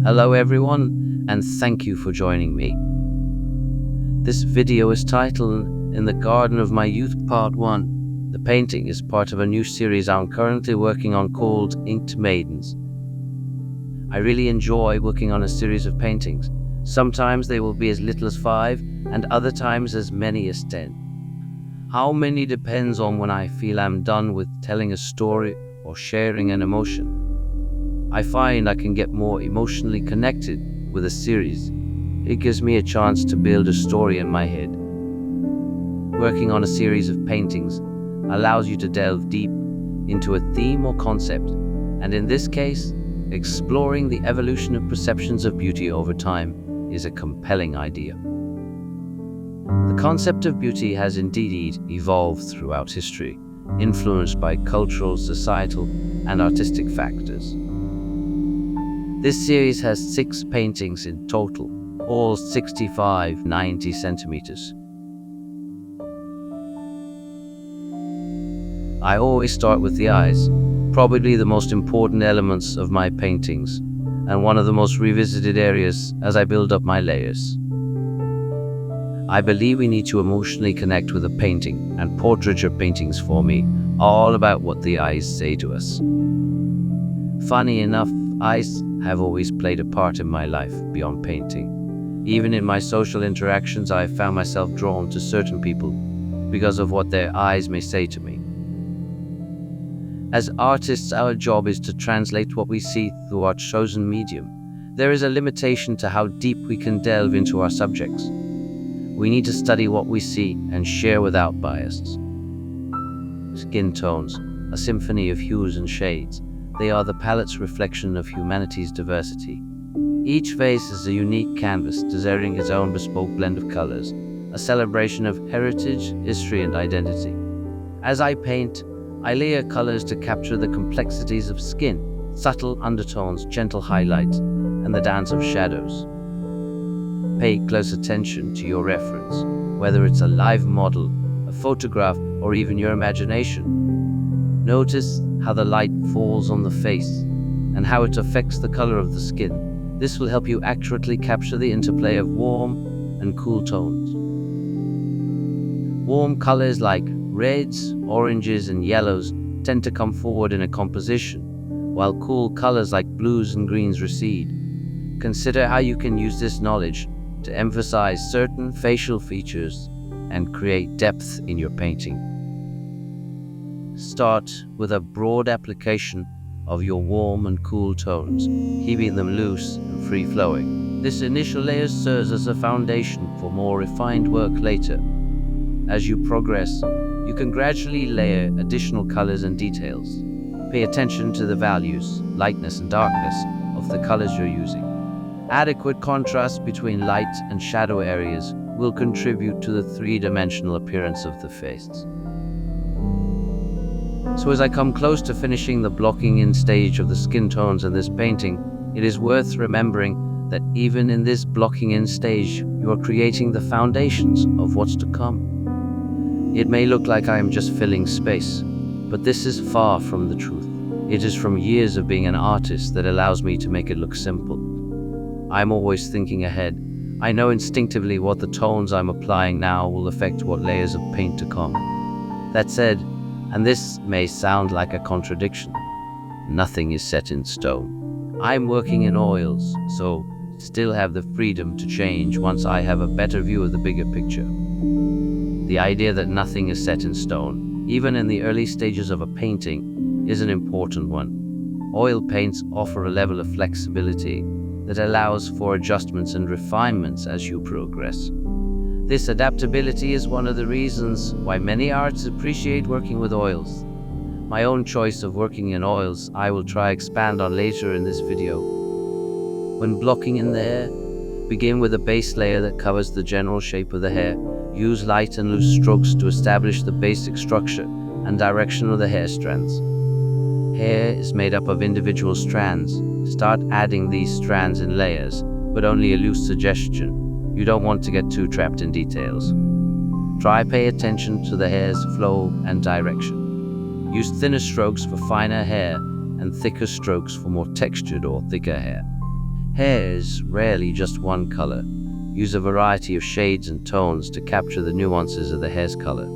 Hello everyone, and thank you for joining me. This video is titled In the Garden of My Youth Part 1. The painting is part of a new series I'm currently working on called Inked Maidens. I really enjoy working on a series of paintings. Sometimes they will be as little as 5 and other times as many as 10. How many depends on when I feel I'm done with telling a story or sharing an emotion. I find I can get more emotionally connected with a series. It gives me a chance to build a story in my head. Working on a series of paintings allows you to delve deep into a theme or concept, and in this case, exploring the evolution of perceptions of beauty over time is a compelling idea. The concept of beauty has indeed evolved throughout history, influenced by cultural, societal, and artistic factors. This series has 6 paintings in total, all 65-90 centimeters. I always start with the eyes, probably the most important elements of my paintings, and one of the most revisited areas as I build up my layers. I believe we need to emotionally connect with a painting, and portraiture paintings for me are all about what the eyes say to us. Funny enough, eyes have always played a part in my life beyond painting. Even in my social interactions, I have found myself drawn to certain people because of what their eyes may say to me. As artists, our job is to translate what we see through our chosen medium. There is a limitation to how deep we can delve into our subjects. We need to study what we see and share without bias. Skin tones, a symphony of hues and shades. They are the palette's reflection of humanity's diversity. Each face is a unique canvas, deserving its own bespoke blend of colors, a celebration of heritage, history, and identity. As I paint, I layer colors to capture the complexities of skin, subtle undertones, gentle highlights, and the dance of shadows. Pay close attention to your reference, whether it's a live model, a photograph, or even your imagination. Notice how the light falls on the face and how it affects the color of the skin. This will help you accurately capture the interplay of warm and cool tones. Warm colors like reds, oranges, and yellows tend to come forward in a composition, while cool colors like blues and greens recede. Consider how you can use this knowledge to emphasize certain facial features and create depth in your painting. Start with a broad application of your warm and cool tones, keeping them loose and free-flowing. This initial layer serves as a foundation for more refined work later. As you progress, you can gradually layer additional colors and details. Pay attention to the values, lightness and darkness of the colors you're using. Adequate contrast between light and shadow areas will contribute to the three-dimensional appearance of the face. So as I come close to finishing the blocking in stage of the skin tones in this painting, it is worth remembering that even in this blocking in stage, you are creating the foundations of what's to come. It may look like I am just filling space, but this is far from the truth. It is from years of being an artist that allows me to make it look simple. I'm always thinking ahead. I know instinctively what the tones I'm applying now will affect what layers of paint to come. That said, and this may sound like a contradiction, nothing is set in stone. I'm working in oils, so still have the freedom to change once I have a better view of the bigger picture. The idea that nothing is set in stone, even in the early stages of a painting, is an important one. Oil paints offer a level of flexibility that allows for adjustments and refinements as you progress. This adaptability is one of the reasons why many artists appreciate working with oils. My own choice of working in oils I will try expand on later in this video. When blocking in the hair, begin with a base layer that covers the general shape of the hair. Use light and loose strokes to establish the basic structure and direction of the hair strands. Hair is made up of individual strands. Start adding these strands in layers, but only a loose suggestion. You don't want to get too trapped in details. Try pay attention to the hair's flow and direction. Use thinner strokes for finer hair and thicker strokes for more textured or thicker hair. Hair is rarely just one color. Use a variety of shades and tones to capture the nuances of the hair's color.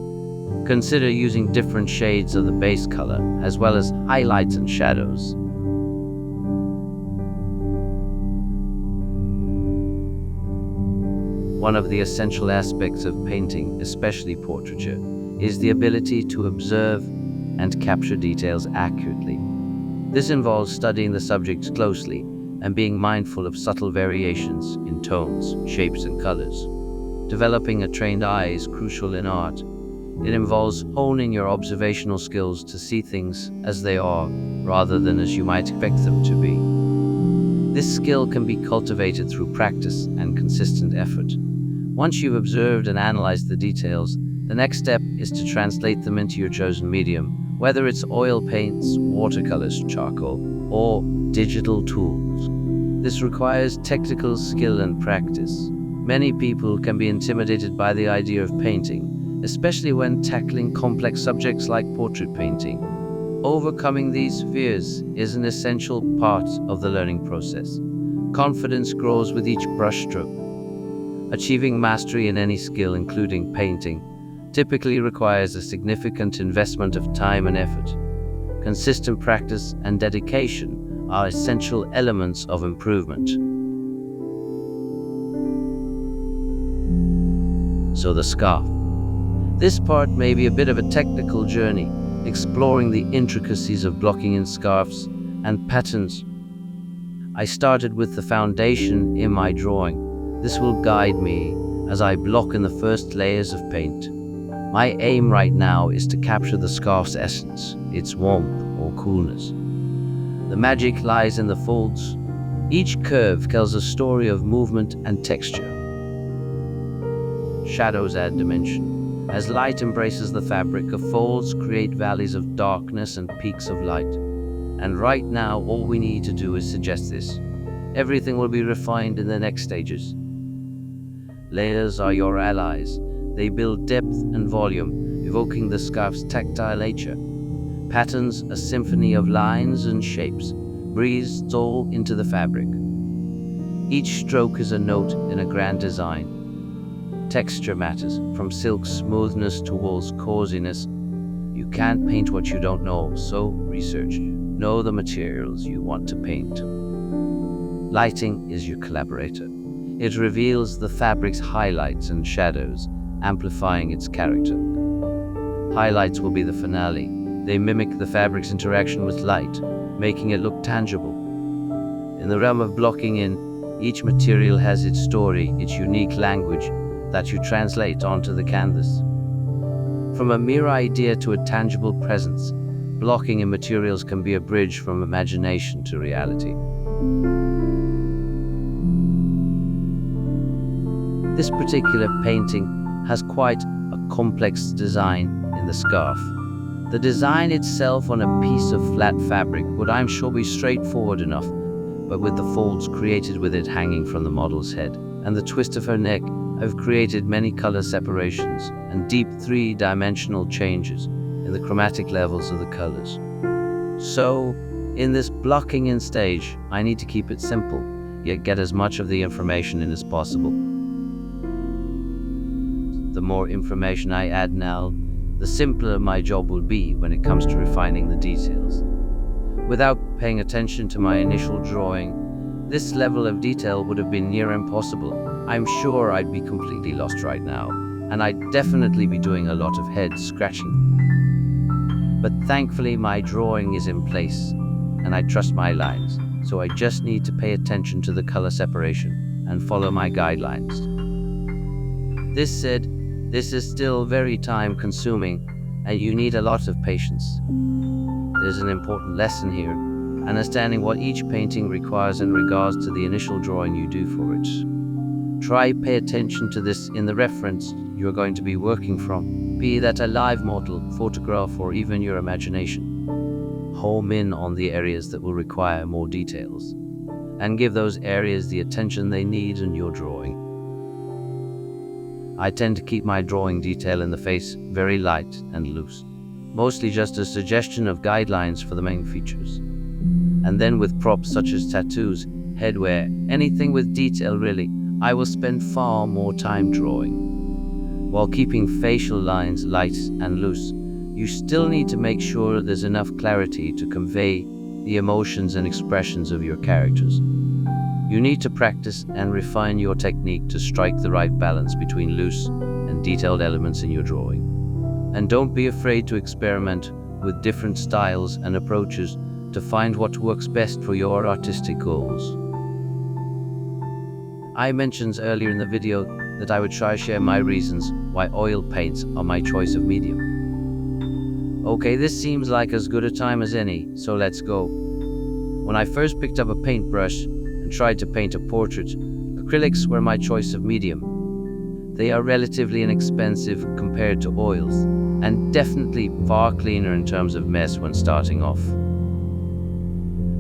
Consider using different shades of the base color, as well as highlights and shadows. One of the essential aspects of painting, especially portraiture, is the ability to observe and capture details accurately. This involves studying the subjects closely and being mindful of subtle variations in tones, shapes, and colors. Developing a trained eye is crucial in art. It involves honing your observational skills to see things as they are, rather than as you might expect them to be. This skill can be cultivated through practice and consistent effort. Once you've observed and analyzed the details, the next step is to translate them into your chosen medium, whether it's oil paints, watercolors, charcoal, or digital tools. This requires technical skill and practice. Many people can be intimidated by the idea of painting, especially when tackling complex subjects like portrait painting. Overcoming these fears is an essential part of the learning process. Confidence grows with each brushstroke. Achieving mastery in any skill, including painting, typically requires a significant investment of time and effort. Consistent practice and dedication are essential elements of improvement. So the scarf. This part may be a bit of a technical journey, exploring the intricacies of blocking in scarves and patterns. I started with the foundation in my drawing. This will guide me as I block in the first layers of paint. My aim right now is to capture the scarf's essence, its warmth or coolness. The magic lies in the folds. Each curve tells a story of movement and texture. Shadows add dimension. As light embraces the fabric, the folds create valleys of darkness and peaks of light. And right now, all we need to do is suggest this. Everything will be refined in the next stages. Layers are your allies. They build depth and volume, evoking the scarf's tactile nature. Patterns, a symphony of lines and shapes, breathed all into the fabric. Each stroke is a note in a grand design. Texture matters, from silk's smoothness to wool's coziness. You can't paint what you don't know, so research. Know the materials you want to paint. Lighting is your collaborator. It reveals the fabric's highlights and shadows, amplifying its character. Highlights will be the finale. They mimic the fabric's interaction with light, making it look tangible. In the realm of blocking in, each material has its story, its unique language that you translate onto the canvas. From a mere idea to a tangible presence, blocking in materials can be a bridge from imagination to reality. This particular painting has quite a complex design in the scarf. The design itself on a piece of flat fabric would, I'm sure, be straightforward enough, but with the folds created with it hanging from the model's head and the twist of her neck, I've created many color separations and deep three-dimensional changes in the chromatic levels of the colors. So, in this blocking in stage, I need to keep it simple, yet get as much of the information in as possible. The more information I add now, the simpler my job will be when it comes to refining the details. Without paying attention to my initial drawing, this level of detail would have been near impossible. I'm sure I'd be completely lost right now, and I'd definitely be doing a lot of head scratching. But thankfully my drawing is in place, and I trust my lines, so I just need to pay attention to the color separation and follow my guidelines. This said, this is still very time-consuming, and you need a lot of patience. There's an important lesson here, understanding what each painting requires in regards to the initial drawing you do for it. Try pay attention to this in the reference you're going to be working from, be that a live model, photograph, or even your imagination. Home in on the areas that will require more details, and give those areas the attention they need in your drawing. I tend to keep my drawing detail in the face very light and loose, mostly just a suggestion of guidelines for the main features. And then with props such as tattoos, headwear, anything with detail really, I will spend far more time drawing. While keeping facial lines light and loose, you still need to make sure there's enough clarity to convey the emotions and expressions of your characters. You need to practice and refine your technique to strike the right balance between loose and detailed elements in your drawing. And don't be afraid to experiment with different styles and approaches to find what works best for your artistic goals. I mentioned earlier in the video that I would try to share my reasons why oil paints are my choice of medium. Okay, this seems like as good a time as any, so let's go. When I first picked up a paintbrush and tried to paint a portrait, acrylics were my choice of medium. They are relatively inexpensive compared to oils, and definitely far cleaner in terms of mess when starting off.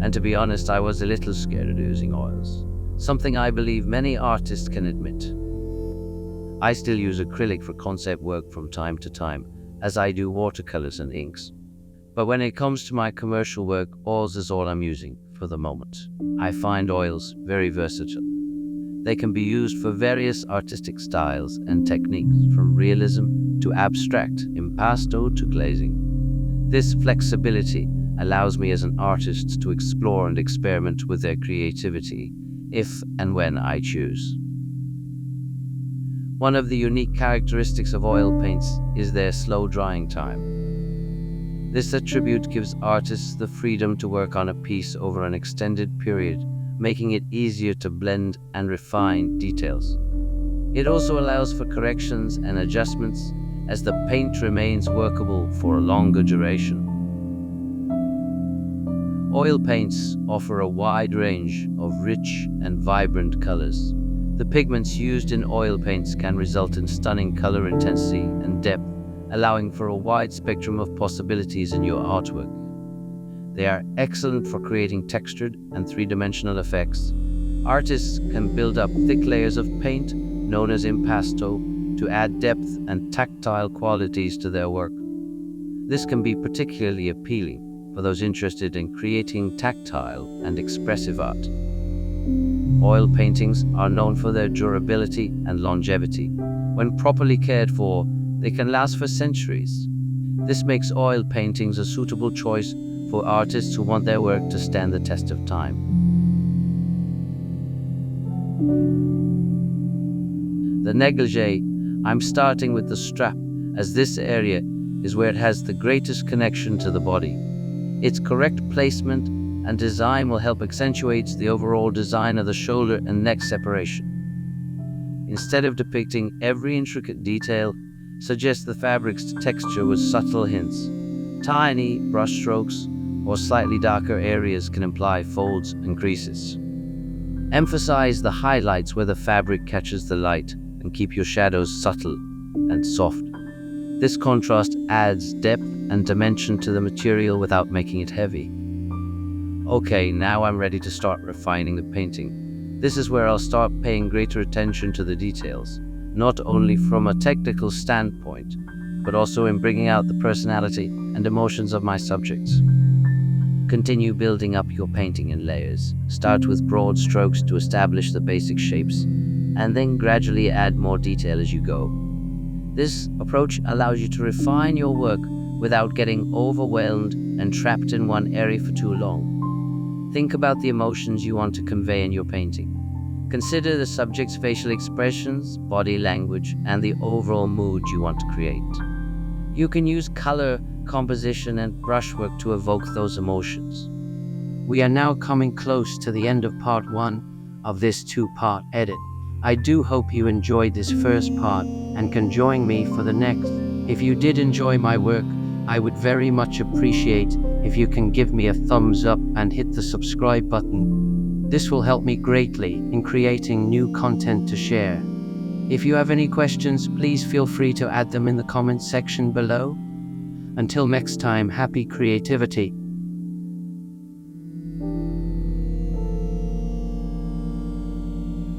And to be honest, I was a little scared of using oils, something I believe many artists can admit. I still use acrylic for concept work from time to time, as I do watercolors and inks. But when it comes to my commercial work, oils is all I'm using for the moment. I find oils very versatile. They can be used for various artistic styles and techniques, from realism to abstract, impasto to glazing. This flexibility allows me as an artist to explore and experiment with their creativity, if and when I choose. One of the unique characteristics of oil paints is their slow drying time. This attribute gives artists the freedom to work on a piece over an extended period, making it easier to blend and refine details. It also allows for corrections and adjustments as the paint remains workable for a longer duration. Oil paints offer a wide range of rich and vibrant colors. The pigments used in oil paints can result in stunning color intensity and depth, allowing for a wide spectrum of possibilities in your artwork. They are excellent for creating textured and three-dimensional effects. Artists can build up thick layers of paint, known as impasto, to add depth and tactile qualities to their work. This can be particularly appealing for those interested in creating tactile and expressive art. Oil paintings are known for their durability and longevity. When properly cared for, they can last for centuries. This makes oil paintings a suitable choice for artists who want their work to stand the test of time. The negligee, I'm starting with the strap, as this area is where it has the greatest connection to the body. Its correct placement and design will help accentuate the overall design of the shoulder and neck separation. Instead of depicting every intricate detail, suggest the fabric's texture with subtle hints. Tiny brush strokes or slightly darker areas can imply folds and creases. Emphasize the highlights where the fabric catches the light and keep your shadows subtle and soft. This contrast adds depth and dimension to the material without making it heavy. Okay, now I'm ready to start refining the painting. This is where I'll start paying greater attention to the details, not only from a technical standpoint, but also in bringing out the personality and emotions of my subjects. Continue building up your painting in layers. Start with broad strokes to establish the basic shapes, and then gradually add more detail as you go. This approach allows you to refine your work without getting overwhelmed and trapped in one area for too long. Think about the emotions you want to convey in your painting. Consider the subject's facial expressions, body language, and the overall mood you want to create. You can use color, composition, and brushwork to evoke those emotions. We are now coming close to the end of part 1 of this 2-part edit. I do hope you enjoyed this first part and can join me for the next. If you did enjoy my work, I would very much appreciate if you can give me a thumbs up and hit the subscribe button. This will help me greatly in creating new content to share. If you have any questions, please feel free to add them in the comments section below. Until next time, happy creativity.